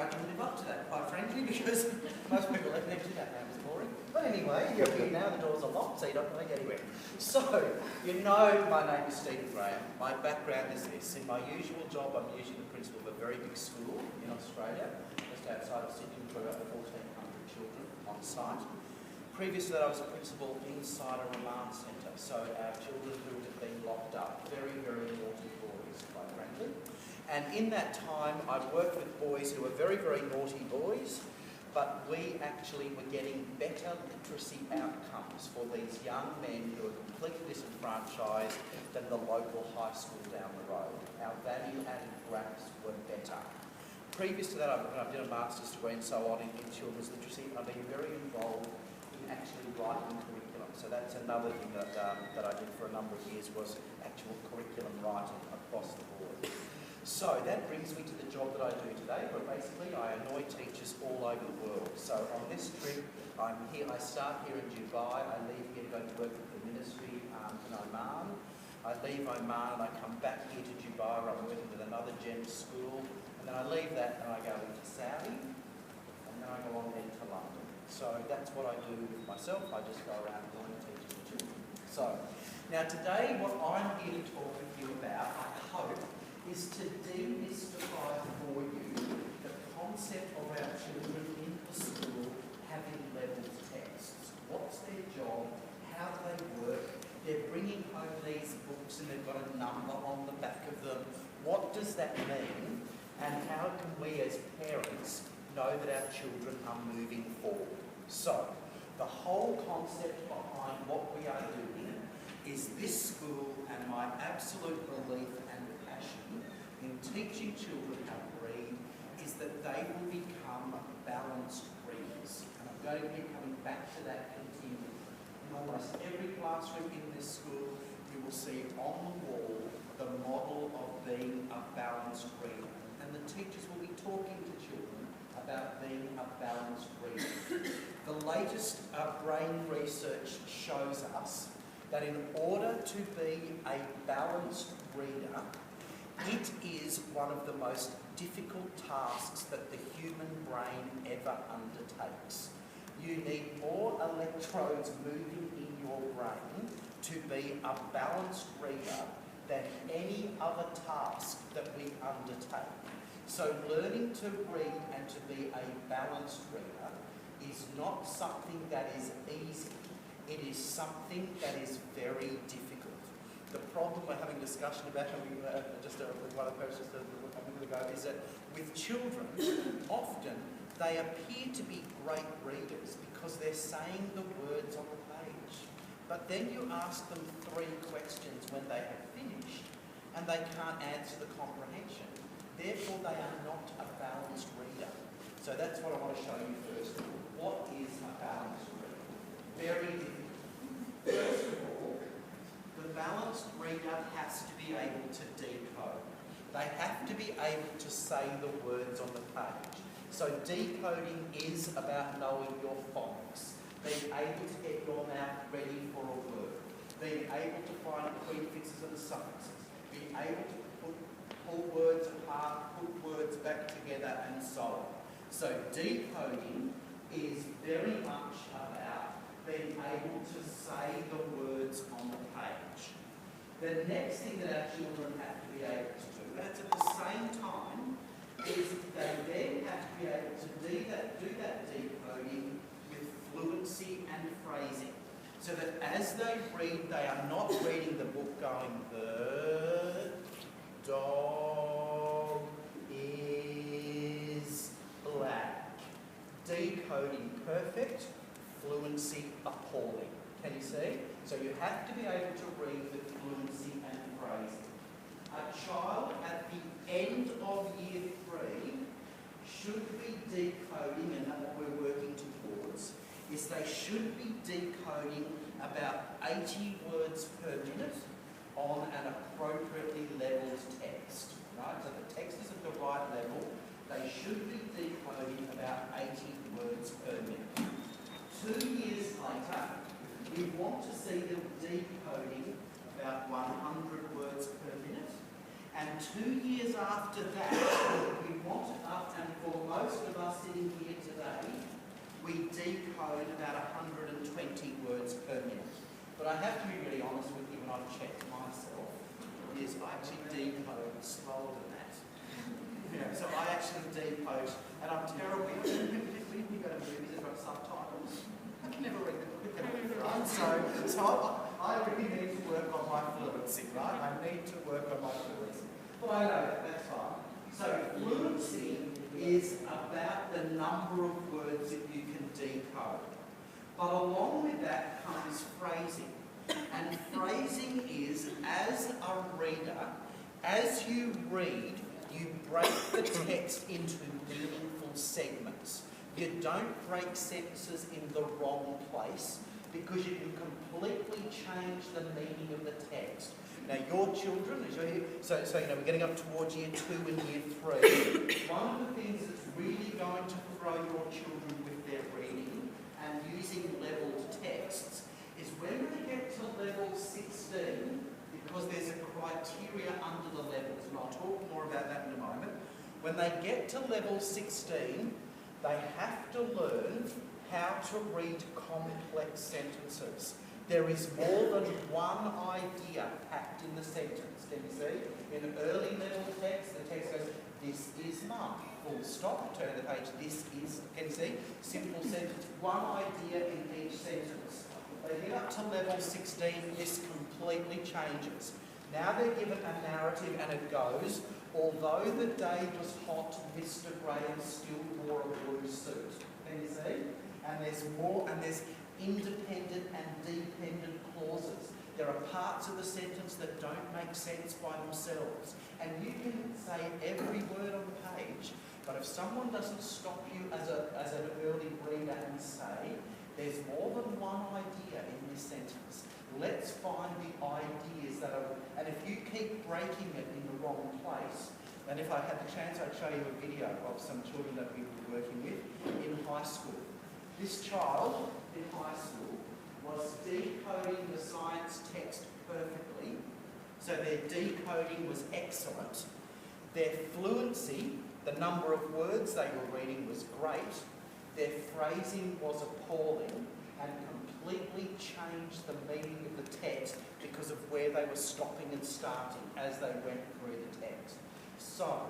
I can live up to that, quite frankly, because most people have never that name is boring. But anyway, you're here now, the doors are locked, so you don't want to get anywhere. So, you know my name is Stephen Graham. My background is this. In my usual job, I'm usually the principal of a very big school in Australia, just outside of Sydney, for about 1,400 children on site. Previous to that, I was a principal inside a remand centre, so our children who have been locked up, very, very naughty boys, quite frankly. And in that time, I've worked with boys who were very, very naughty boys, but we actually were getting better literacy outcomes for these young men who are completely disenfranchised than the local high school down the road. Our value-added graphs were better. Previous to that, I did a master's degree and so on in children's literacy. I've been very involved in actually writing curriculum. So that's another thing that I did for a number of years, was actual curriculum writing across the board. So that brings me to the job that I do today, where basically I annoy teachers all over the world. So on this trip, I start here in Dubai, I leave here to go to work with the ministry in Oman. I leave Oman and I come back here to Dubai, where I'm working with another GEMS school, and then I leave that and I go into Saudi, and then I go on then to London. So that's what I do with myself. I just go around doing teaching the children. So now today, what I'm here to talk with you about, I hope, is to demystify for you the concept of our children in the school having levels tests. What's their job? How they work? They're bringing home these books and they've got a number on the back of them. What does that mean? And how can we as parents know that our children are moving forward? So, the whole concept behind what we are doing is this school, and my absolute belief and passion in teaching children how to read is that they will become balanced readers. And I'm going to be coming back to that continually. In almost every classroom in this school, you will see on the wall the model of being a balanced reader. And the teachers will be talking to children about being a balanced reader. The latest brain research shows us that in order to be a balanced reader, it is one of the most difficult tasks that the human brain ever undertakes. You need more electrodes moving in your brain to be a balanced reader than any other task that we undertake. So learning to read and to be a balanced reader is not something that is easy. It is something that is very difficult. The problem we're having a discussion about, with one of the persons that we're having ago, is that with children, often they appear to be great readers because they're saying the words on the page. But then you ask them 3 questions when they have finished, and they can't answer the comprehension. Therefore, they are not a balanced reader. So that's what I want to show you first of all. What is a balanced reader? Very difficult. First of all, the balanced reader has to be able to decode. They have to be able to say the words on the page. So decoding is about knowing your phonics, being able to get your mouth ready for a word, being able to find prefixes and suffixes, being able to pull words apart, put words back together, and so on. So decoding is very much about being able to say the words on the page. The next thing that our children have to be able to do, that's at the same time, is they then have to be able to do that decoding with fluency and phrasing. So that as they read, they are not reading the book going, bird, dog is black. Decoding perfect, fluency appalling. Can you see? So you have to be able to read with fluency and phrasing. A child at the end of year 3 should be decoding, and what we're working towards is they should be decoding about 80 words per minute on an appropriately leveled text. Right? So the text is at the right level. They should be decoding about 80 words per minute. 2 years later, we want to see them decoding about 100 words per minute. And 2 years after that, we want, and for most we decode about 120 words per minute. But I have to be really honest with you, when I've checked myself, is I actually decode slower than that. So I actually decode, and I'm terrible, particularly when you go to movies that have got subtitles. I can never read them quick enough, right? So I really need to work on my fluency, right? I need to work on my fluency. But I know that's fine. So fluency is about the number of words that you can decode. But along with that comes phrasing. And phrasing is, as a reader, as you read, you break the text into meaningful segments. You don't break sentences in the wrong place because you can completely change the meaning of the text. Now, your children, as you're here, so we're getting up towards year 2 and year 3. One of the things that's really going to throw your children with their reading and using leveled texts is when they get to level 16, because there's a criteria under the levels, and I'll talk more about that in a moment. When they get to level 16, they have to learn how to read complex sentences. There is more than one idea packed in the sentence. Can you see? In early level text, the text goes, "This is mum." Full stop. Turn the page. This is. Can you see? Simple sentence. One idea in each sentence. They get up to level 16. This completely changes. Now they're given a narrative, and it goes, "Although the day was hot, Mr. Graham still wore a blue suit." Can you see? And there's more, and there's independent and dependent clauses. There are parts of the sentence that don't make sense by themselves. And you can say every word on the page, but if someone doesn't stop you as an early reader and say, "There's more than one idea in this sentence. Let's find the ideas that are..." And if you keep breaking it in the wrong place, and if I had the chance, I'd show you a video of some children that we were working with in high school. This child in high school was decoding the science text perfectly, so their decoding was excellent. Their fluency, the number of words they were reading, was great. Their phrasing was appalling and completely changed the meaning of the text because of where they were stopping and starting as they went through the text. So,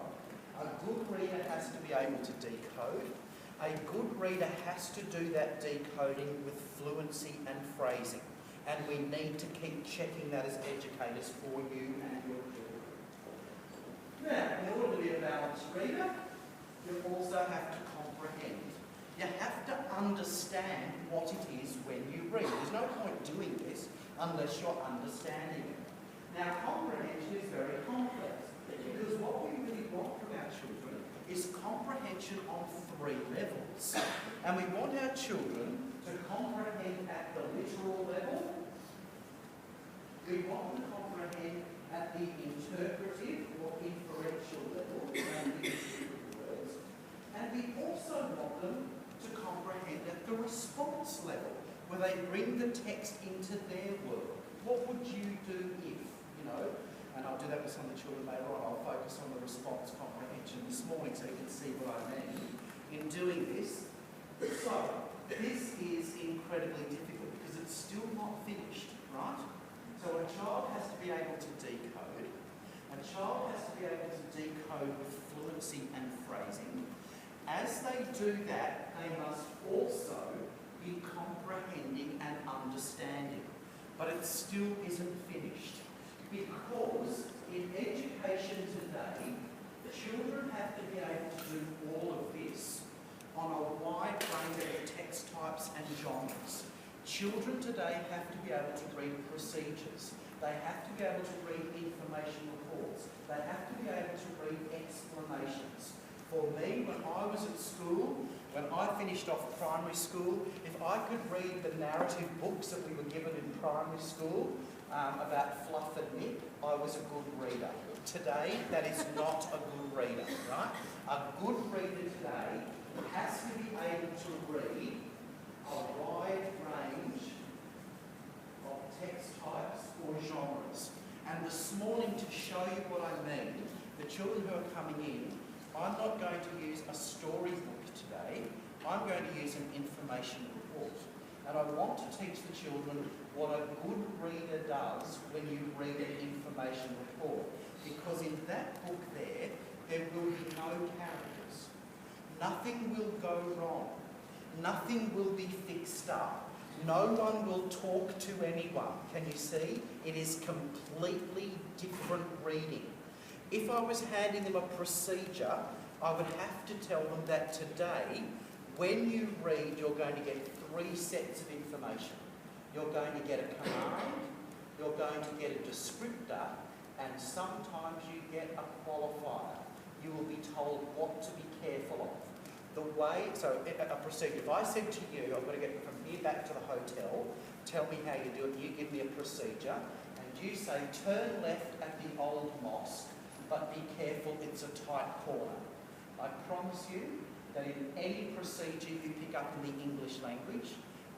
a good reader has to be able to decode. A good reader has to do that decoding with fluency and phrasing. And we need to keep checking that as educators for you and your children. Now, in order to be a balanced reader, you also have to comprehend. You have to understand what it is when you read. There's no point doing this unless you're understanding it. Now, comprehension is very complex because what we really want from our children is comprehension on 3 levels. And we want our children to comprehend at the literal level. We want them to comprehend at the interpretive or inferential level, and we also want them to comprehend at the response level, where they bring the text into their world. What would you do if, and I'll do that with some of the children later on. I'll focus on the response comprehension this morning so you can see what I mean in doing this. So, this is incredibly difficult because it's still not finished, right? So a child has to be able to decode. A child has to be able to decode with fluency and phrasing. As they do that, they must also be comprehending and understanding. But it still isn't finished. Because in education today, children have to be able to do all of this on a wide range of text types and genres. Children today have to be able to read procedures. They have to be able to read information reports. They have to be able to read explanations. For me, when I was at school, when I finished off primary school, if I could read the narrative books that we were given in primary school about Fluff and Nip, I was a good reader. Today, that is not a good reader, right? A good reader today has to be able to read a wide range of text types or genres. And this morning, to show you what I mean, the children who are coming in, I'm not going to use a storybook today. I'm going to use an information report. And I want to teach the children what a good reader does when you read an information report. Because in that book there will be no characters. Nothing will go wrong. Nothing will be fixed up. No one will talk to anyone. Can you see? It is completely different reading. If I was handing them a procedure, I would have to tell them that today, when you read, you're going to get 3 sets of information. You're going to get a command, you're going to get a descriptor, and sometimes you get a qualifier. You will be told what to be careful of. A procedure. If I said to you, I've got to get from here back to the hotel, tell me how you do it, you give me a procedure, and you say, turn left at the old mosque, but be careful, it's a tight corner. I promise you that in any procedure you pick up in the English language,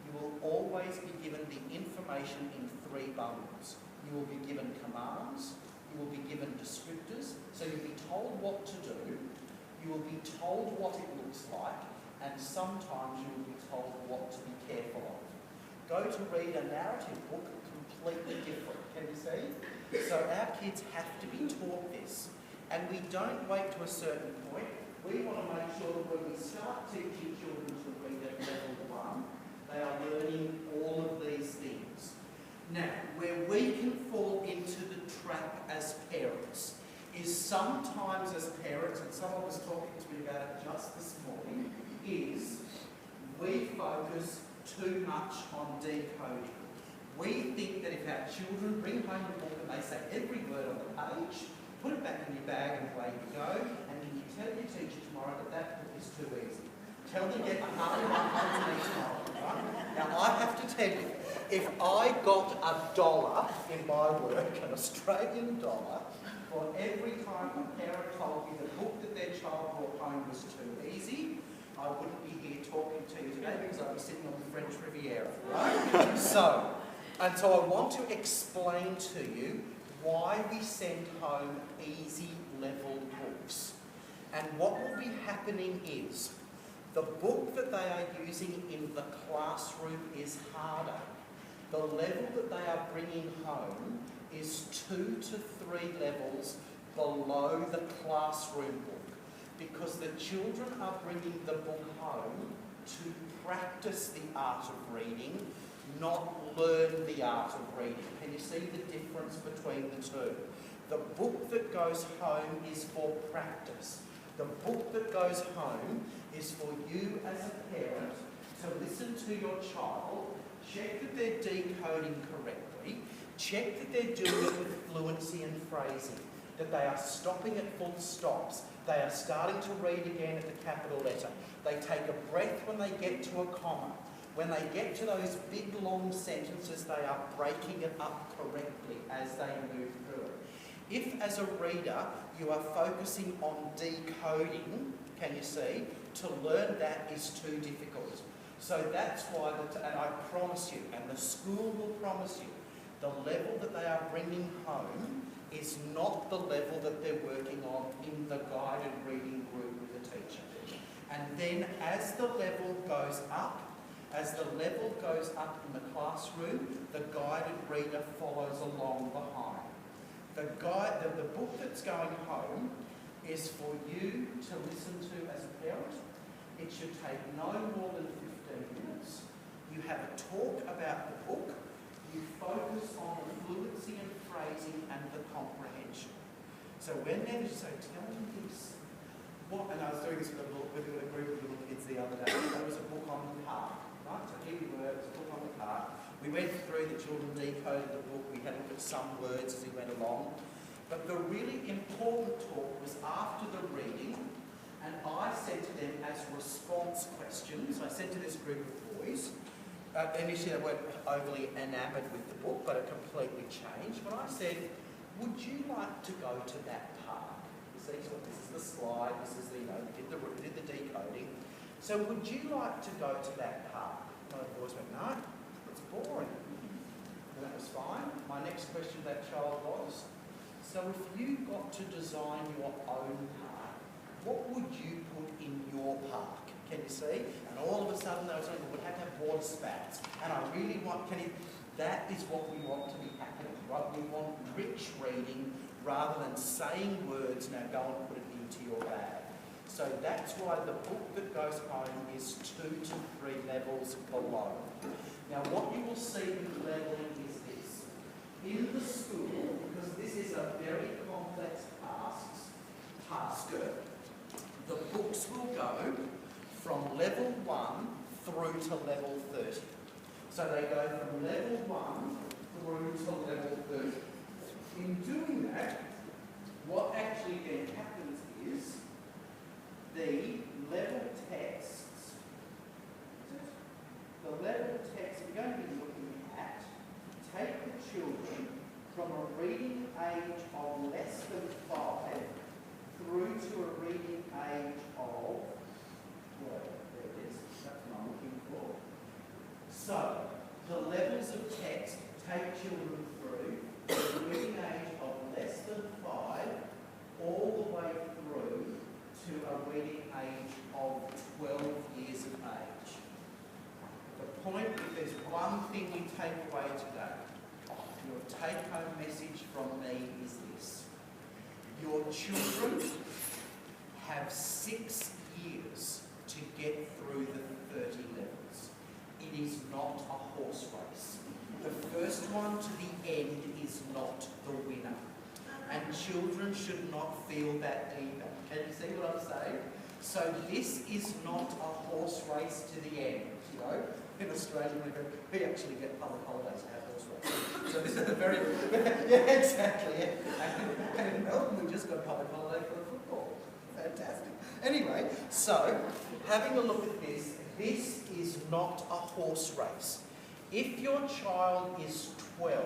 you will always be given the information in 3 bundles. You will be given commands, you will be given descriptors, so you'll be told what to do, you will be told what it looks like, and sometimes you will be told what to be careful of. Go to read a narrative book, completely different, can you see? So our kids have to be taught this, and we don't wait to a certain point. We want to make sure that when we start teaching children to read at level 1, they are learning all of these things. Now, where we can fall into the trap as parents is sometimes as parents, and someone was talking to me about it just this morning, is we focus too much on decoding. We think that if our children bring home a book and they say every word on the page, put it back in your bag and away you go, and then you tell your teacher tomorrow that that book is too easy. Tell them to get a half home to me tomorrow, right? Now I have to tell you, if I got $1 in my work, an Australian dollar, for every time a parent told me the book that their child brought home was too easy, I wouldn't be here talking to you today because I'd be sitting on the French Riviera, right? So I want to explain to you why we send home easy level books. And what will be happening is, the book that they are using in the classroom is harder. The level that they are bringing home is 2 to 3 levels below the classroom book, because the children are bringing the book home to practice the art of reading, not learn the art of reading. Can you see the difference between the two? The book that goes home is for practice. The book that goes home is for you as a parent to listen to your child, check that they're decoding correctly, check that they're doing it with fluency and phrasing, that they are stopping at full stops, they are starting to read again at the capital letter, they take a breath when they get to a comma, when they get to those big long sentences they are breaking it up correctly as they move through it. If as a reader you are focusing on decoding, can you see, to learn that is too difficult. So that's why, and I promise you, and the school will promise you, the level that they are bringing home is not the level that they're working on in the guided reading group with the teacher. And then as the level goes up in the classroom, the guided reader follows along behind. The book that's going home is for you to listen to as a parent. It should take no more than 15 minutes. You have a talk about the book. You focus on the fluency and phrasing and the comprehension. So when they say, tell me this, what, and I was doing this with a group of little kids the other day. There was a book on the park, right? So here we were, it was a book on the park. We went through, the children decoded the book, we had a look at some words as we went along. But the really important talk was after the reading, and I said to them as response questions, I said to this group of boys, initially they weren't overly enamoured with the book, but it completely changed. But I said, would you like to go to that park? You see, so this is the slide, this is the, we did the decoding. So would you like to go to that park? One of the boys went, no, it's boring. And that was fine. My next question to that child was, so if you got to design your own park, what would you put in your park? can you see? And all of a sudden they were saying, well, we have to have water spouts. And I really want, that is what we want to be happening, right? We want rich reading rather than saying words, now go and put it into your bag. So that's why the book that goes home is 2 to 3 levels below. Now what you will see in the levelling is this. In the school, because this is a very complex task, the books will go from level 1 through to level 30. So they go from level 1 through to level 30. In doing that, what actually then happens is the level texts, we're going to be looking at, take the children from a reading age of less than 5 through to a reading age of, well, there it is, that's what I'm looking for. So, the levels of text take children through the reading age of less than 5 all the way through to a reading age of 12 years of age. The point, if there's one thing you take away today, your take-home message from me is this. Your children have 6 years to get through the 30 levels. It is not a horse race. The first one to the end is not the winner. And children should not feel that either. Can you see what I'm saying? So this is not a horse race to the end, you know. In Australia, we actually get public holidays to have horse races. So this is a very, yeah, exactly. Yeah. And in Melbourne, we just got a public holiday for the football. Fantastic. Anyway, so having a look at this, this is not a horse race. If your child is 12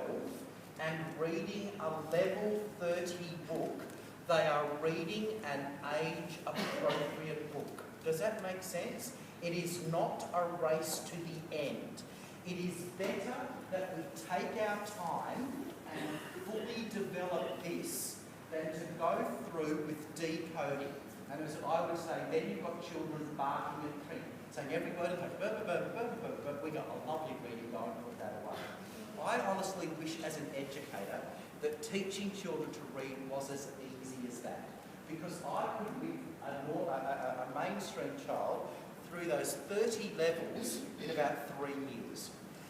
and reading a level 30 book, they are reading an age-appropriate book. Does that make sense? It is not a race to the end. It is better that we take our time and fully develop this than to go through with decoding. And as I would say, then you've got children barking and creaking, saying every word is like, but we got a lovely reading, go and put that away. I honestly wish as an educator that teaching children to read was as easy as that. Because I could with a mainstream child through those 30 levels in about 3 years.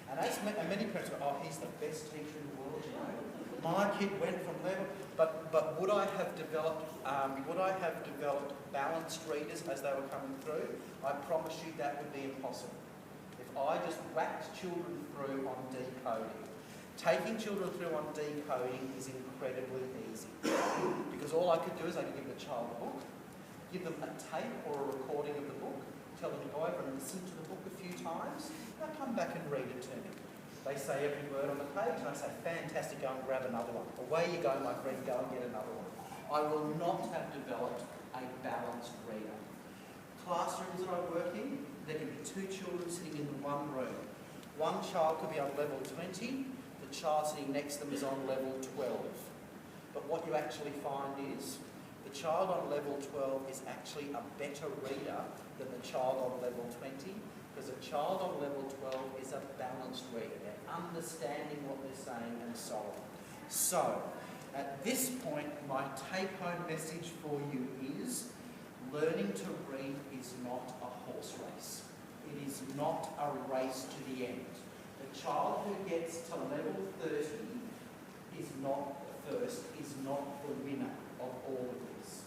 And as many parents go, oh, he's the best teacher in the world, you know. My kid went from level, but would I have developed balanced readers as they were coming through? I promise you that would be impossible. If I just whacked children through on decoding, taking children through on decoding is incredibly easy. Because all I could do is I could give the child a book, give them a tape or a recording of the book, tell them to go over and listen to the book a few times, and I'll come back and read it to me. They say every word on the page, and I say, fantastic, go and grab another one. Away you go, my friend, go and get another one. I will not have developed a balanced reader. Classrooms that I work in, there can be 2 children sitting in one room. One child could be on level 20, the child sitting next to them is on level 12. But what you actually find is, the child on level 12 is actually a better reader than the child on level 20, because a child on level 12 is a balanced reader. They're understanding what they're saying and so on. So, at this point, my take-home message for you is, learning to read is not a horse race. It is not a race to the end. The child who gets to level 30 is not the first, is not the winner of all of this.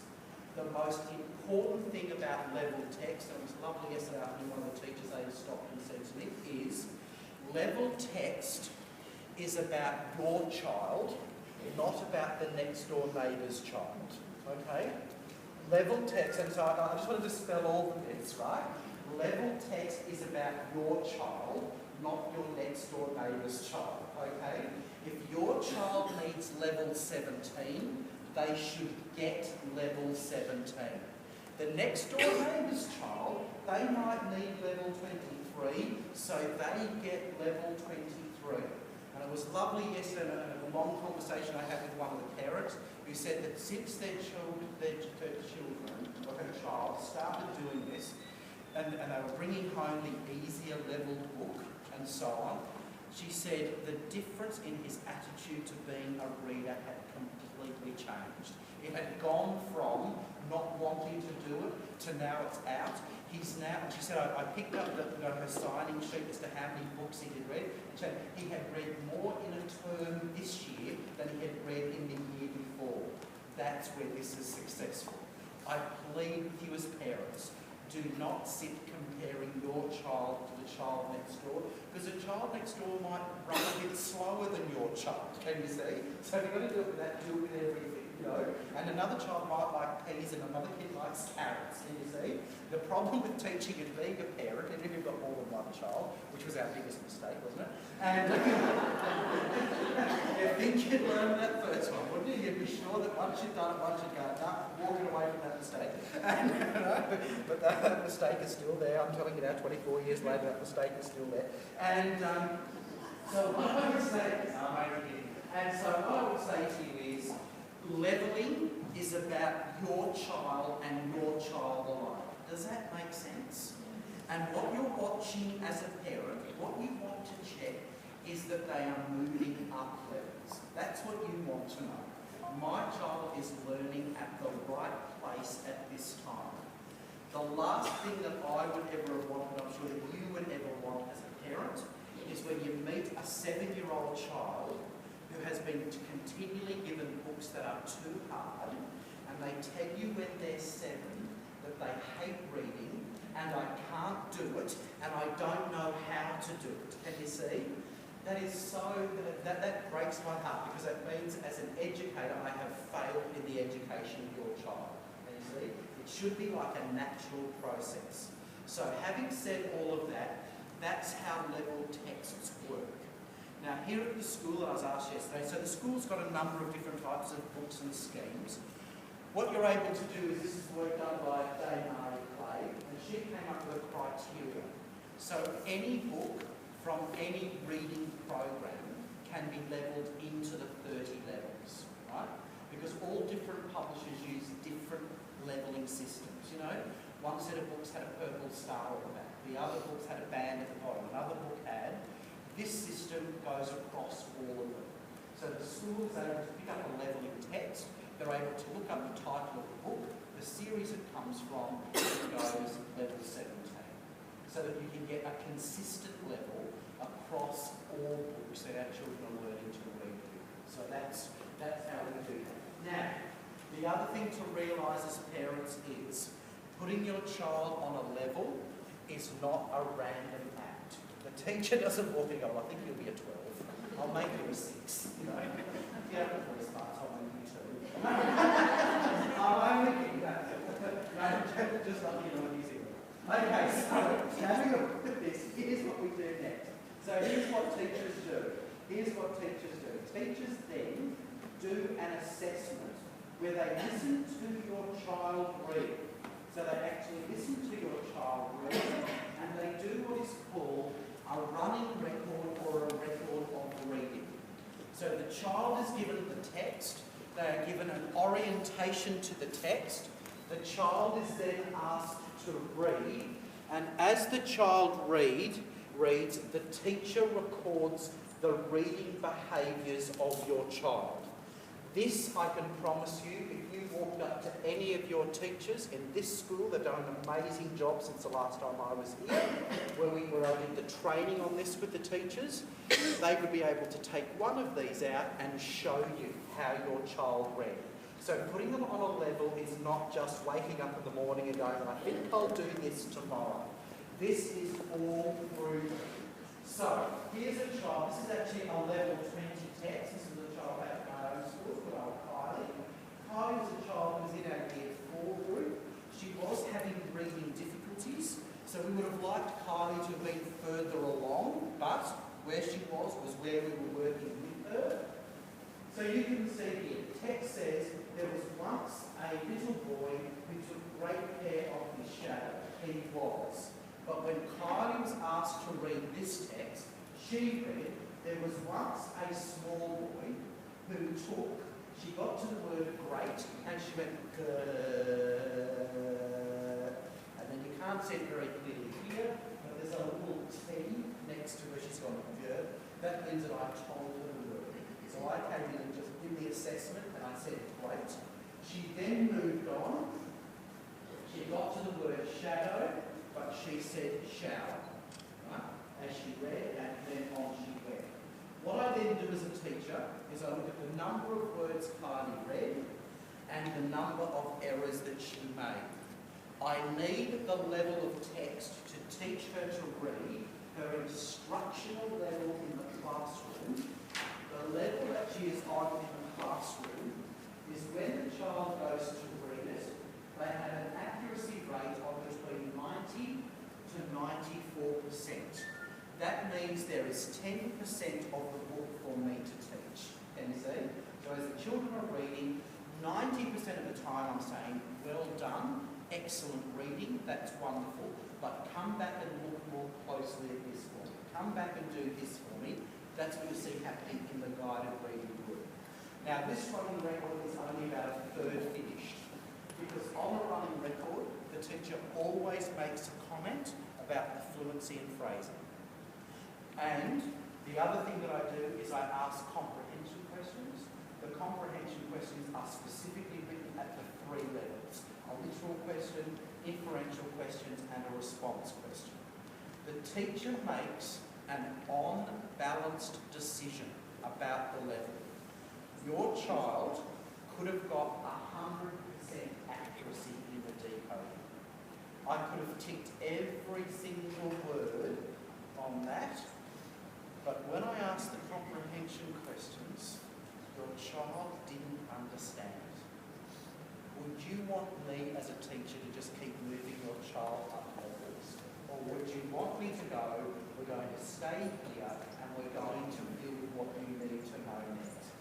The most important thing about level text, and it was lovely yesterday afternoon, one of the teachers they stopped and said to me, is level text is about your child, not about the next door neighbour's child. Okay? Level text, and so I just want to dispel all the myths, right? Level text is about your child, not your next door neighbour's child. Okay? If your child needs level 17, they should get level 17. The next door neighbour's child, they might need level 23, so they get level 23. And it was lovely yesterday, a long conversation I had with one of the parents who said that since their children, or her child, started doing this, and they were bringing home the easier level book and so on, she said the difference in his attitude to being a reader had completely changed. It had gone from not wanting to do it to now it's out. He's now, and she said, I picked up her signing sheet as to how many books he had read. She said he had read more in a term this year than he had read in the year before. That's where this is successful. I plead with you as parents, do not sit comparing your child to the child next door, because the child next door might run a bit slower than your child, can you see? So if you're going to do it with that, do it with everything, you know. And another child might like peas and another kid likes carrots, can you see? The problem with teaching and being a parent, even if you've got more than one child, which was our biggest mistake, wasn't it? And you think you'd learn that first one, wouldn't you? You'd be sure that once you've done it, once you've gone, nah, walking away from that mistake. And, you know, but that mistake is still there. I'm telling you now, 24 years later, that mistake is still there. And so what I would say, to you is, levelling is about your child and your child alone. Does that make sense? And what you're watching as a parent, what you want to check is that they are moving up levels. That's what you want to know. My child is learning at the right place at this time. The last thing that I would ever have wanted, I'm sure that you would ever want as a parent, is when you meet a 7-year-old child who has been continually given books that are too hard, and they tell you when they're 7 that they hate reading, and I can't do it, and I don't know how to do it. Can you see? That is so, that breaks my heart, because that means as an educator I have failed in the education of your child. Can you see? It should be like a natural process. So having said all of that, that's how level texts work. Now here at the school, I was asked yesterday, so the school's got a number of different types of books and schemes. What you're able to do is, this is work done by Dame Clay, and she came up with a criteria. So any book from any reading program can be levelled into the 30 levels, right? Because all different publishers use different levelling systems, you know? One set of books had a purple star on the back, the other books had a band at the bottom, another book had. This system goes across all of them. So the school is able to pick up a levelling text, they're able to look up the title of the book, the series it comes from, and it goes level 17. So that you can get a consistent level across all books that our children are learning to read with. So that's how we do that. Now, the other thing to realise as parents is putting your child on a level is not a random act. The teacher doesn't walk in and go, I think you'll be a 12. I'll make you a 6. You know, if you have the voice parts, I'll make you 2. I'm only kidding. No, just like you know in New Zealand. Okay, so having a look at this, here's what we do next. So here's what teachers do. Teachers then do an assessment where they listen to your child read. So they actually listen to your child read, and they do what is called a running record or a record of reading. So the child is given the text, they are given an orientation to the text, the child is then asked to read, and as the child reads, the teacher records the reading behaviours of your child. This, I can promise you, if you walked up to any of your teachers in this school, they've done an amazing job since the last time I was here, where we were in the training on this with the teachers, they would be able to take one of these out and show you how your child read. So putting them on a level is not just waking up in the morning and going, I think I'll do this tomorrow. This is all through. So here's a child, this is actually a level 20 text. This is a child at my own school, good old Kylie. Kylie was a child who was in our year 4 group. She was having reading difficulties, so we would have liked Kylie to have been further along, but where she was where we were working with her. So you can see here, the text says, there was once a little boy who took great care of his shadow. He was. But when Kylie was asked to read this text, she read, there was once a small boy who took, she got to the word great, and she went, and then you can't can't see it very clearly here, but there's a little T next to where she's gone verb. That means that I told her the word. So I came in and just did the assessment and I said, great. She then moved on. She got to the word shadow, but she said shower. Right? As she read, and then on she went. What I then do as a teacher is I look at the number of words Kylie read and the number of errors that she made. I need the level of text to teach her to read, her instructional level in the classroom. The level that she is on in the classroom is when the child goes to read it, they have an accuracy rate of between 90 to 94%. That means there is 10% of the book for me to teach. Can you see? So as the children are reading, 90% of the time I'm saying, well done, excellent reading, that's wonderful, but come back and look more closely at this for me. Come back and do this for me. That's what you see happening in the guided reading group. Now this running record is only about a third finished, because on a running record, the teacher always makes a comment about the fluency and phrasing. And the other thing that I do is I ask comprehension questions. The comprehension questions are specifically written at the 3 levels: a literal question, inferential questions, and a response question. The teacher makes an on-balanced decision about the level. Your child could have got 100% accuracy in the decoding. I could have ticked every single word on that, but when I asked the comprehension questions, your child didn't understand. Would you want me as a teacher to just keep moving your child up levels? Or would you want me to go, we're going to stay here and we're going to build what you need to know next?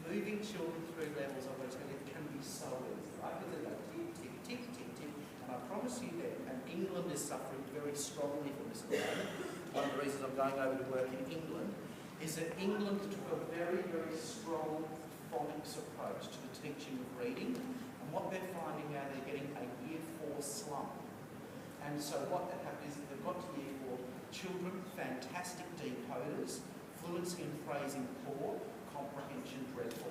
Moving children through levels, I'm going to tell you, can be so easy, right? Because they go tick, tick, tick, tick, tick. And I promise you that, and England is suffering very strongly from this at the moment. One of the reasons I'm going over to work in England is that England took a very, very strong phonics approach to the teaching of reading. And what they're finding now, they're getting a year 4 slump. And so what that happened is they've got to year 4, children, fantastic decoders, fluency and phrasing poor, comprehension dreadful.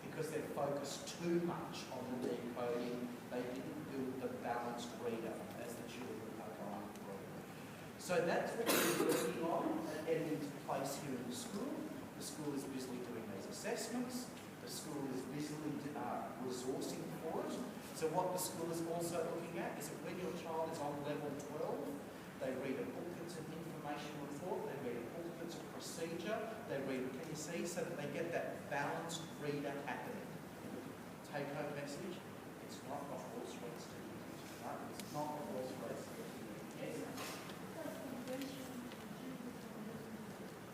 Because they've focused too much on the decoding, they didn't build the balanced reader as the children are going through. So that's what we're working on and getting into place here in the school. The school is busily doing these assessments. The school is busily resourcing for it. So what the school is also looking at is that when your child is on level 12, they read a book that's an information report, they read a book that's a procedure, they read, can you see, so that they get that balanced reader happening. Take home message, it's not a horse race to you, right? It's not a horse race to you. Yes?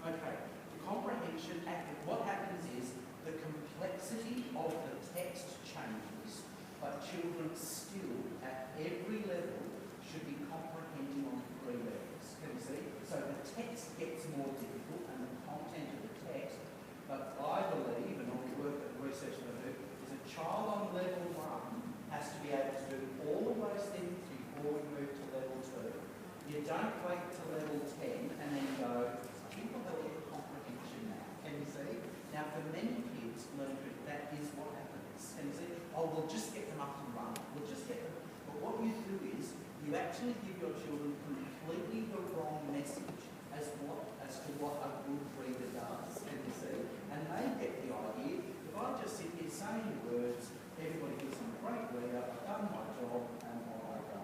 Okay, the comprehension, what happens is the complexity of the text changes, but children still, at every level, should be comprehending on 3 levels. Can you see? So the text gets more difficult and the content of the text, but I believe, and all the work that the research that I do, is a child on level 1 has to be able to do all of those things before we move to level 2. You don't wait to level 10 and then go, I think I'll have a look at comprehension now. Can you see? Now for many kids, learning that is what happens. Can you see? Oh, we'll just get them up and run. We'll just get them. But what you do is, you actually give your children completely the wrong message as to what a good reader does. Can you see? And they get the idea, if I just sit here saying words, everybody thinks I'm a great reader, I've done my job, and on I go.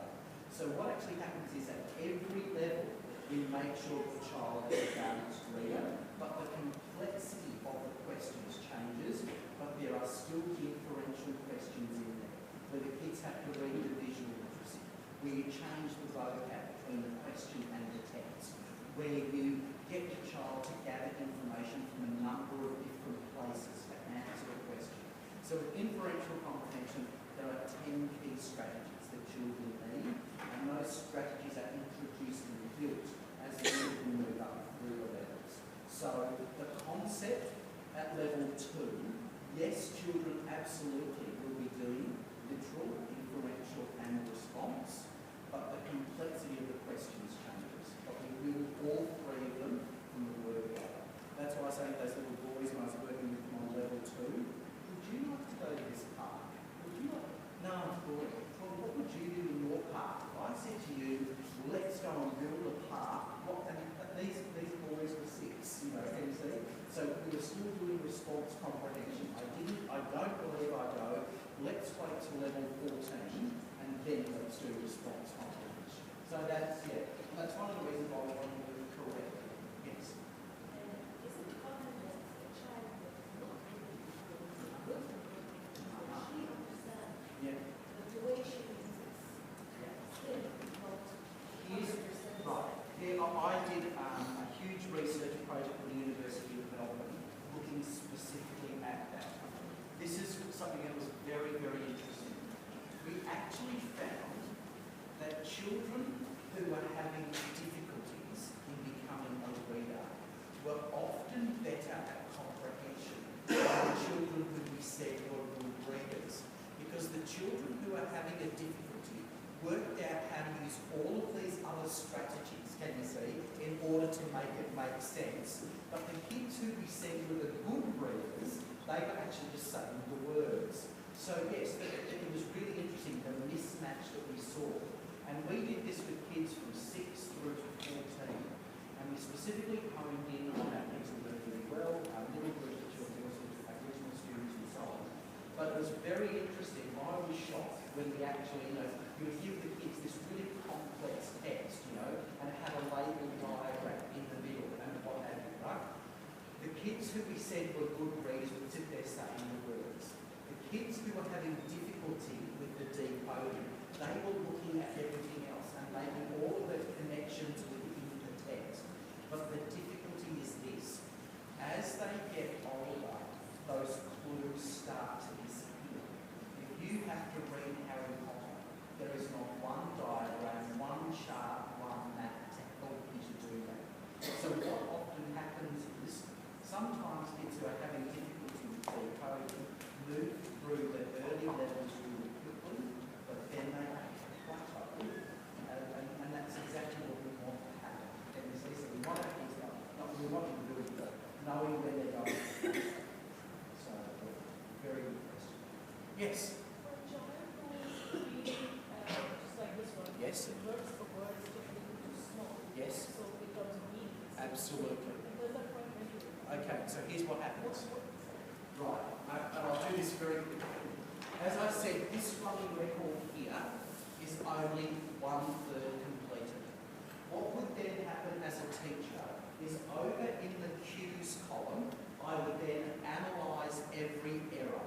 So what actually happens is at every level, we make sure the child is a balanced reader, but the complexity of the questions changes, but there are still differential questions in there, where the kids have to read the visual literacy, where you change the vocab between the question and the text, where you get your child to gather information from a number of different places to answer a question. So with inferential comprehension, there are 10 key strategies that children need, and those strategies are introduced and built as the children move up through the levels. So the concept at level 2, yes, children absolutely will be doing literal, inferential and response, but the complexity we were still doing response comprehension. I don't believe I go, let's wait till level 14 and then let's do response comprehension. So that's, yeah, that's one of the reasons why we want to do it correctly. Yes. Is it common that a child will not really good? She understands, Yeah. but the way she is still not Here's, 100%. right. Here, I did a huge research project with the University of Melbourne looking specifically at that. This is something that was very, very interesting. We actually found that children who were having difficulties in becoming a reader were often better at comprehension than the children who we said were good readers. Because the children who are having a difficulty worked out how to use all of these other strategies, can you see, in order to make it make sense. But the kids who we said were the good readers, they were actually just saying the words. So yes, it was really interesting, the mismatch that we saw. And we did this with kids from 6 through to 14. And we specifically honed in on our kids who learned really well, our little group of children, also Aboriginal students and so on. But it was very interesting. I was shocked when we actually, you would give the kids this really complex text, and it had a label diagram in the middle and what have you, right? The kids who we said were good readers would sit there saying the words. The kids who were having difficulty with the decoding, they were looking at everything else and making all of the connections within the text. But the difficulty is this. As they get older, those clues start to disappear. If you have to read Harry Potter, there is not one diagram, one chart, one map to help you to do that. So what often happens is, sometimes kids who are having difficulty with decoding move through the early levels really quickly, but then they plateau, and that's exactly what we want to happen. And so we want our kids we want them to do it, knowing where they're going. So, very good question. Yes? For a child who is reading, just like this one, Yes. words for words getting too small. Yes. So it becomes meaningless. Absolutely. Does that point measure? Okay, so here's what happens. Right, and I'll do this very quickly. As I said, this running record here is only 1/3 completed. What would then happen as a teacher is over in the cues column, I would then analyse every error.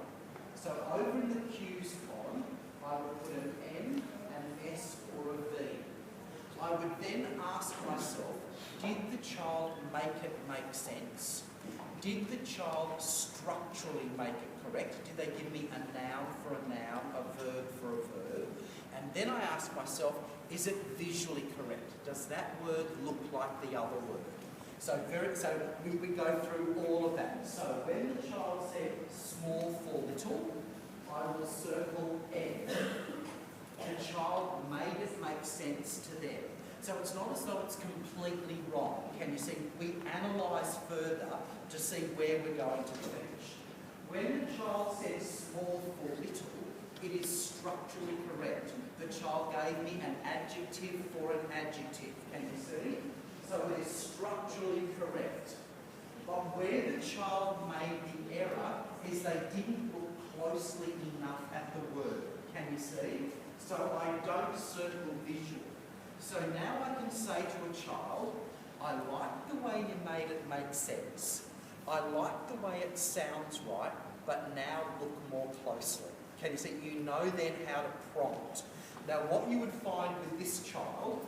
So over in the cues column, I would put an N, an S or a V. I would then ask myself, did the child make it make sense? Did the child structurally make it correct? Did they give me a noun for a noun, a verb for a verb? And then I ask myself, is it visually correct? Does that word look like the other word? So we go through all of that. So when the child said small for little, I will circle N. The child made it make sense to them. So it's not as though it's completely wrong. Can you see? We analyse further to see where we're going to teach. When the child says small for little, it is structurally correct. The child gave me an adjective for an adjective. Can you see? So it is structurally correct. But where the child made the error is they didn't look closely enough at the word. Can you see? So I don't circle visual. So now I can say to a child, I like the way you made it make sense. I like the way it sounds right, but now look more closely. Can you see? You know then how to prompt. Now what you would find with this child,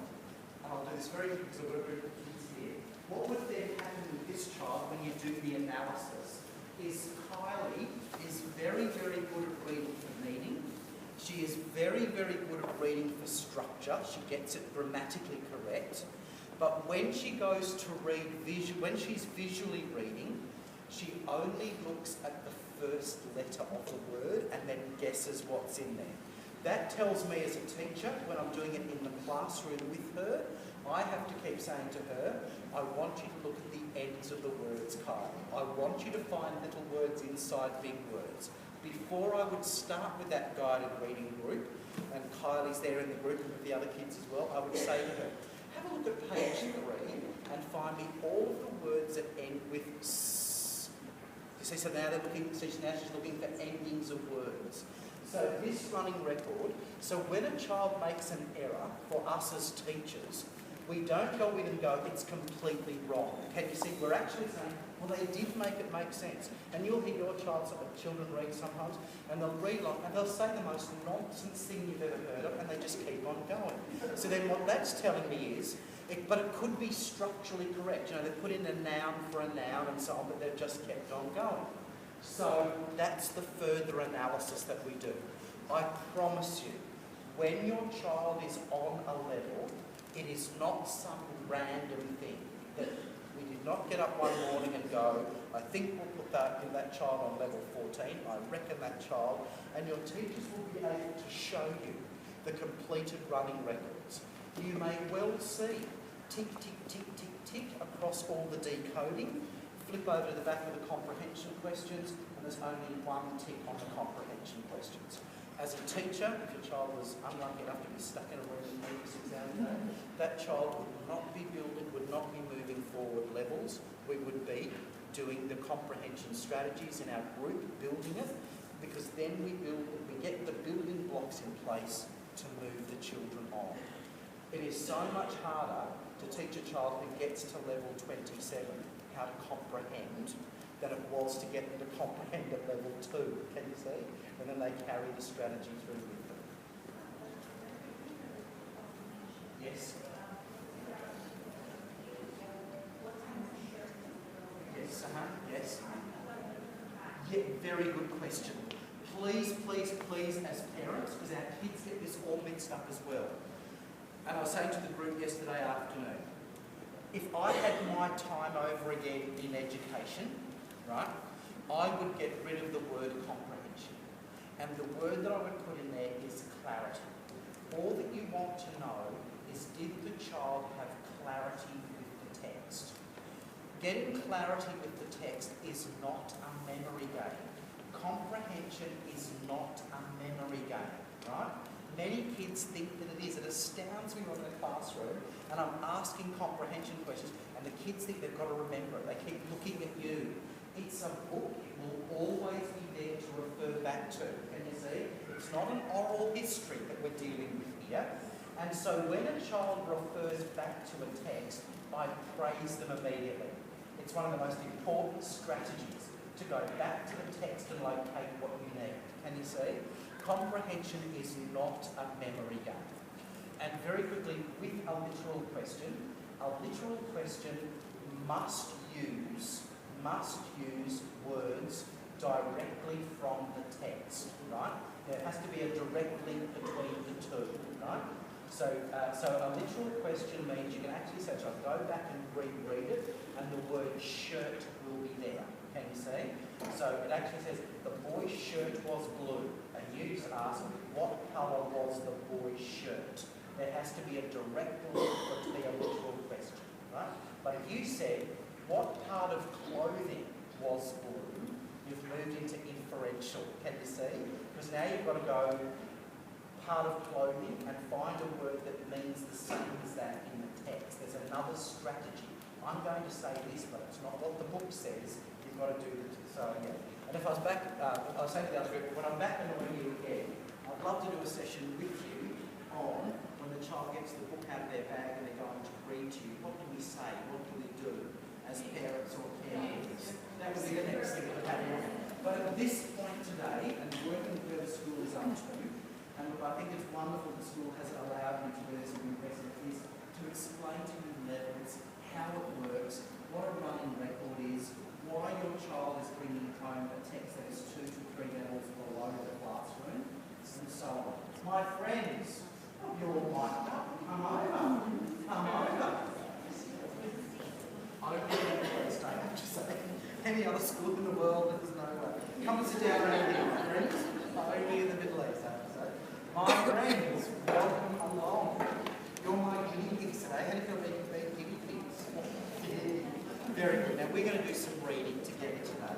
and I'll do this very quickly because I've got a group of kids here, what would then happen with this child when you do the analysis is Kylie is very, very good at reading for meaning. She is very, very good at reading for structure. She gets it grammatically correct. But when she goes to read when she's visually reading, she only looks at the first letter of the word and then guesses what's in there. That tells me as a teacher, when I'm doing it in the classroom with her, I have to keep saying to her, I want you to look at the ends of the words, Kylie. I want you to find little words inside big words. Before I would start with that guided reading group, and Kylie's there in the group and with the other kids as well, I would say to her, have a look at page 3 and find me all of the words that end with S. You see, so now they're looking, so now she's looking for endings of words. So this running record, so when a child makes an error, for us as teachers, we don't go in and go, it's completely wrong. Can you see? We're actually saying, well, they did make it make sense. And you'll hear your children read sometimes, and they'll read along, and they'll say the most nonsense thing you've ever heard of, and they just keep on going. So then what that's telling me is, but it could be structurally correct. You know, they put in a noun for a noun and so on, but they've just kept on going. So that's the further analysis that we do. I promise you, when your child is on a level, it is not some random thing that we did not get up one morning and go, I think we'll put that child on level 14, I reckon that child, and your teachers will be able to show you the completed running records. You may well see tick, tick, tick, tick, tick across all the decoding. Flip over to the back of the comprehension questions, and there's only one tick on the comprehension questions. As a teacher, if your child was unlucky enough to be stuck in a room and make this exam today, that child would not be building, would not be moving forward levels. We would be doing the comprehension strategies in our group, building it, because then we get the building blocks in place to move the children on. It is so much harder to teach a child who gets to level 27 how to comprehend than it was to get them to comprehend at level 2, can you see? And then they carry the strategy through with them. Yes? Yes, yes. Yeah, very good question. Please, please, please, as parents, because our kids get this all mixed up as well. And I was saying to the group yesterday afternoon, if I had my time over again in education, right, I would get rid of the word comprehension. And the word that I would put in there is clarity. All that you want to know is, did the child have clarity with the text? Getting clarity with the text is not a memory game. Comprehension is not a memory game, right? Many kids think that it is. It astounds me when I'm in a classroom and I'm asking comprehension questions and the kids think they've got to remember it. They keep looking at you. It's a book. It will always be there to refer back to. Can you see? It's not an oral history that we're dealing with here. And so when a child refers back to a text, I praise them immediately. It's one of the most important strategies to go back to the text and locate what you need. Can you see? Comprehension is not a memory game. And very quickly, with a literal question must use words directly from the text, right? There has to be a direct link between the two, right? So a literal question means you can actually say, so go back and reread it, and the word shirt will be there. Can you see? So it actually says, the boy's shirt was blue. And you just ask, what colour was the boy's shirt? There has to be a direct link for it to be a literal question, right? But if you said, what part of clothing was blue? You've moved into inferential. Can you see? Because now you've got to go part of clothing and find a word that means the same as that in the text. There's another strategy. I'm going to say this, but it's not what the book says. You've got to do it. So, yeah. And if I was back, I was saying to the other group, when I'm back annoying you again, I'd love to do a session with you on when the child gets the book out of their bag and they're going to read to you. What do we say? What do we do as parents or caregivers? That would be the next thing that would happen. But at this point today, and working with where the school is up to, and look, I think it's wonderful the school has allowed me to do this with present, is to explain to you levels, how it works, what a running record is, why your child is bringing home a text that is 2 to 3 levels below the classroom, and so on. My friends, you're all mic'd up. Come over. Come over. Only in the Middle East, I have to say. Any other school in the world, there's no way. Come and sit down around here, my friends. Only in the Middle East, I have to say. My friends, welcome along. You're my guinea pigs today. How do you feel being guinea pigs? Yeah. Very good. Now we're going to do some reading together today.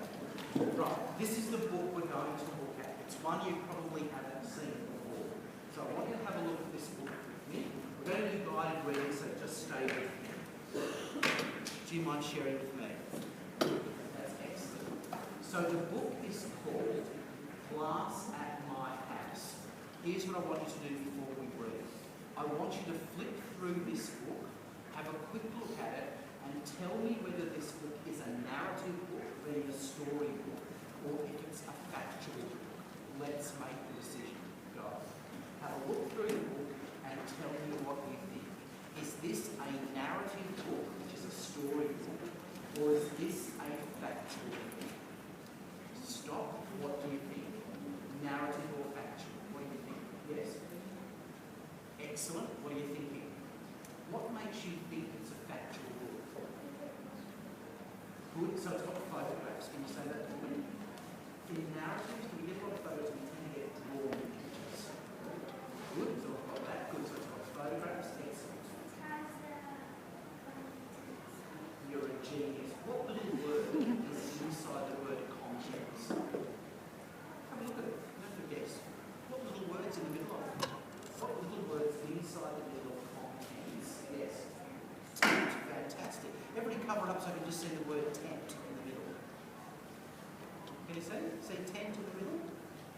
Right, this is the book we're going to look at. It's one you probably haven't seen before. So I want you to have a look at this book with me. We're going to do guided reading, so just stay with me. Do you mind sharing with me? That's excellent. So So the book is called Glass at My House. Here's what I want you to do before we read. I want you to flip through this book, have a quick look at it, and tell me whether this book is a narrative book, whether it's a story book, or if it's a factual book. Let's make the decision. Go. Have a look through the book and tell me what you think. Is this a narrative book, which is a story book, or is this a factual book? Stop. What do you think? Narrative or factual? What do you think? Yes? Excellent. What are you thinking? What makes you think it's a factual book? Good. So it's got photographs. Can you say that to me? In narratives, when we get a lot of photos, we tend to get drawn pictures. Good. So I've got that. Good. So it's got photographs. Excellent. You're a genius. What little word is inside the word contents? Have a look at it. Don't forget. What little words in the middle of it? What little words inside the middle of contents? Yes. Tent. Fantastic. Everybody cover it up so I can just see the word tent in the middle. Can you see? See tent in the middle?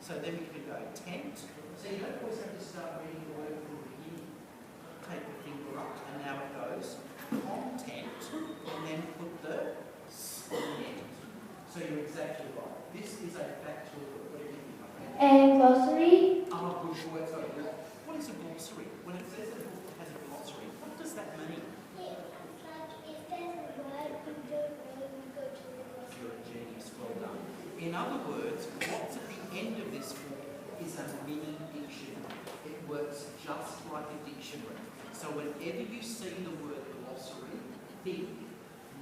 So then we can go tent. So you don't always have to start reading the word from the beginning. Take the finger up and now it goes content and then put the s on the end. So you're exactly right. This is a factual book. What do you think, my friend? And glossary? Ah, good word. So what is a glossary? When it says a book has a glossary, what does that mean? You're a genius. Well done. In other words, what's at the end of this book is a mini dictionary. It works just like a dictionary. So whenever you see the word glossary, think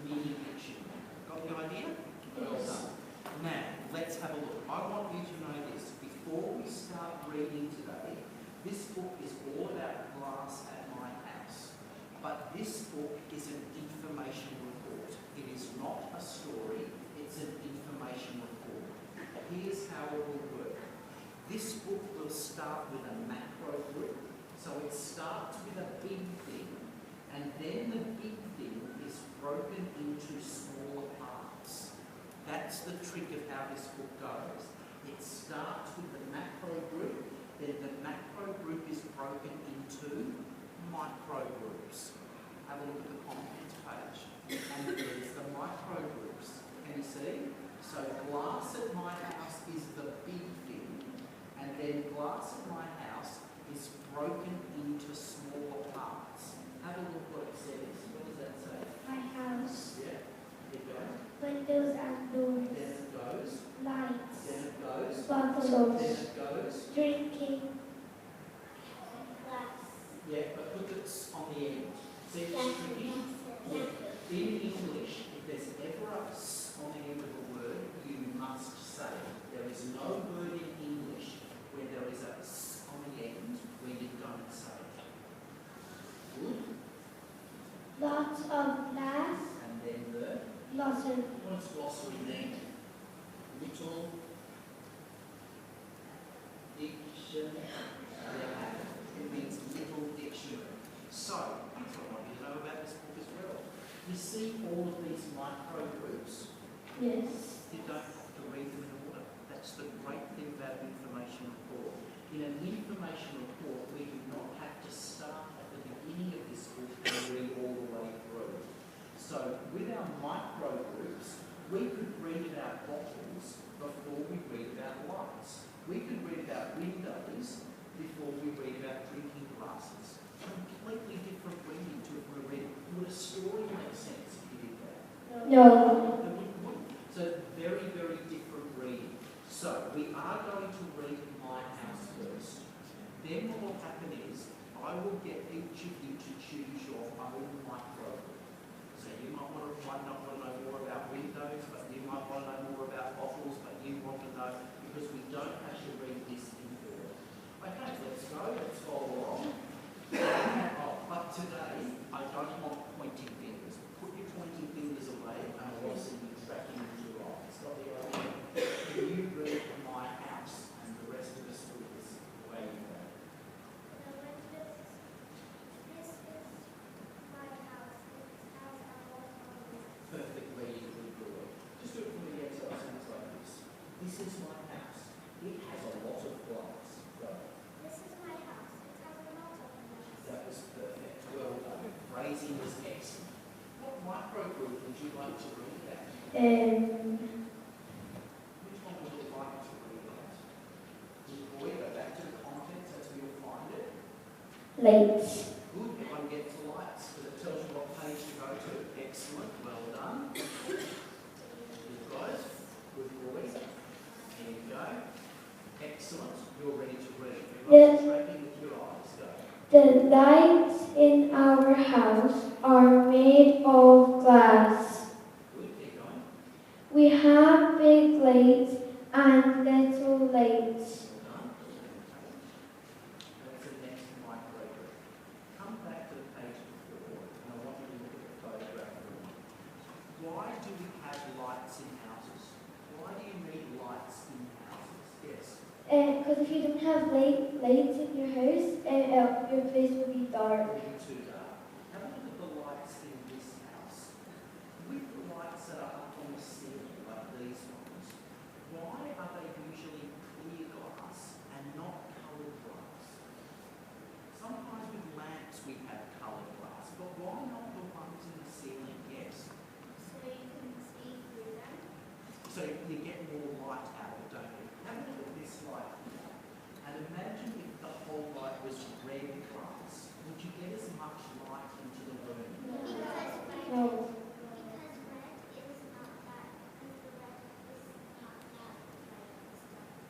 mini dictionary. Got the idea? Well done. Now, let's have a look. I want you to know this. Before we start reading today, this book is all about glass at my house. But this book is an information report. It is not a story, it's an information report. Here's how it will work. This book will start with a macro group. So it starts with a big thing, and then the big thing is broken into smaller parts. That's the trick of how this book goes. It starts with the macro group, then the macro group is broken into micro groups. Have a look at the contents page. And there's the micro groups. Can you see? So glass at my house is the big thing, and then glass at my house is broken into smaller parts. Have a look what it says. What does that say? My house. Yeah. Keep going. Windows and doors. Then it goes. Lights. Then it goes. Bottles. Then it goes. Drinking. Glass. Yeah, but put it on the end. See, it's tricky. Yeah. In English, if there's ever a s on the end of a word, you must say it. There is no word in English where there is a s on the end where you don't say it. Good. Lots of glass. And then the Glossary. what's glossary then? Little dictionary. It means little dictionary. So, that's what I want you to know about this book as well. You see all of these micro groups. Yes. You don't have to read them in order. That's the great thing about an information report. In an information report, we do not have to start at the beginning of this book and read all the way through. So with our micro groups, we could read about bottles before we read about lights. We could read about windows before we read about drinking glasses. Completely different reading to if we read. Would a story make sense if you did that? No. It wouldn't. So very, very different reading. So we are going to read My House first. Then what will happen is I will get each of you to choose your own micro group. So you might not want to know more about windows, but you might want to know more about bottles, but you want to know because we don't have to read this in order. Okay, let's go. Let's follow along. But today I don't want pointing fingers. Put your pointing fingers away, and I want to amazing was excellent. What microgroup would you like to read about? Which one would you like to read about? Good boy, go back to the contents, that's where you'll find it. Lights. Good, everyone gets lights, because it tells you what page to go to. Excellent, well done. Good guys, good boys. There you go. Excellent, you're ready to read. Everyone's tracking with your eyes, go. The lights in our house are made of glass. Good, keep going. We have big lights and little lights. Well done. That's the next microgroup. Come back to the page before, and I want you to look at the photograph for a moment. Why do we have lights in houses? Why do you need lights in houses? Yes. Because if you don't have lights in your house, your place will be dark. Moving to have a look at the lights in this house. With the lights that are up on the ceiling, like these ones, why are they usually clear glass and not coloured glass? Sometimes with lamps we have coloured glass, but why not the ones in the ceiling? Yes. So you can see through them. So you get more light out of it, don't you? Have a look at this light here. And imagine if the whole light was red glass. Would you get as much light into the room? No.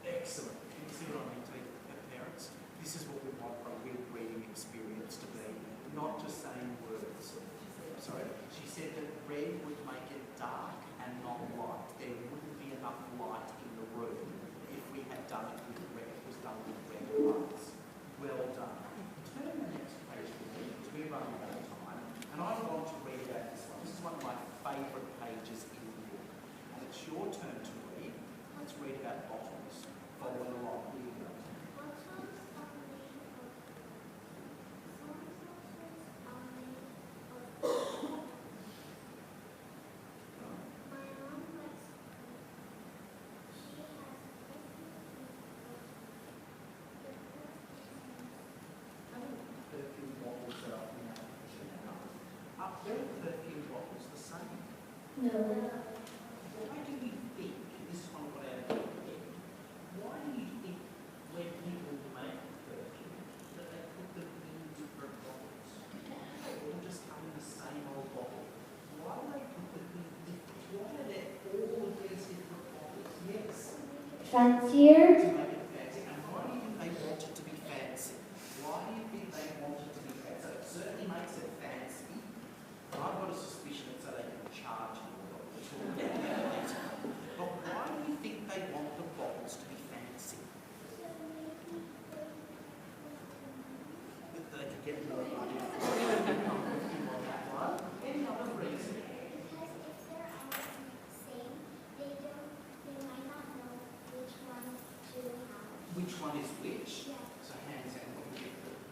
Excellent. Can you see what I mean to parents? This is what we want a real reading experience to be, not just saying words. Sorry, she said that red would make it dark and not light. There wouldn't be enough light in the room if we had done it with red. It was done with red lights. Well done. Turn the next page for me, because we're running out of time. And I want to read about this one. This is one of my favourite pages in the book. And it's your turn to read. Let's read about bottles. Following along. Here you go. How many perfume bottles are up in our kitchen now? Are all perfume bottles the same? No. Why do you think, this is one got out of your head, why do you think when people make perfume that they put them in different bottles? They all just come in the same old bottle. Why do they put them in different? Why are there all of these different bottles? Yes. Fancier. To make it fancy. And why do you think they want it to be fancy? Why do you think they want it to be fancy? So it certainly makes it fancy. But I've got a suspicion it's so they can charge you. But why do you think they want the bottles to be fancy? That they could get more money for it. On that one. Any other reason? Which one is which? So hands down,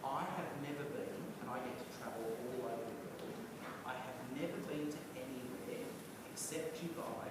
I have never been, and I get to travel all over the world. I have never been to anywhere except Dubai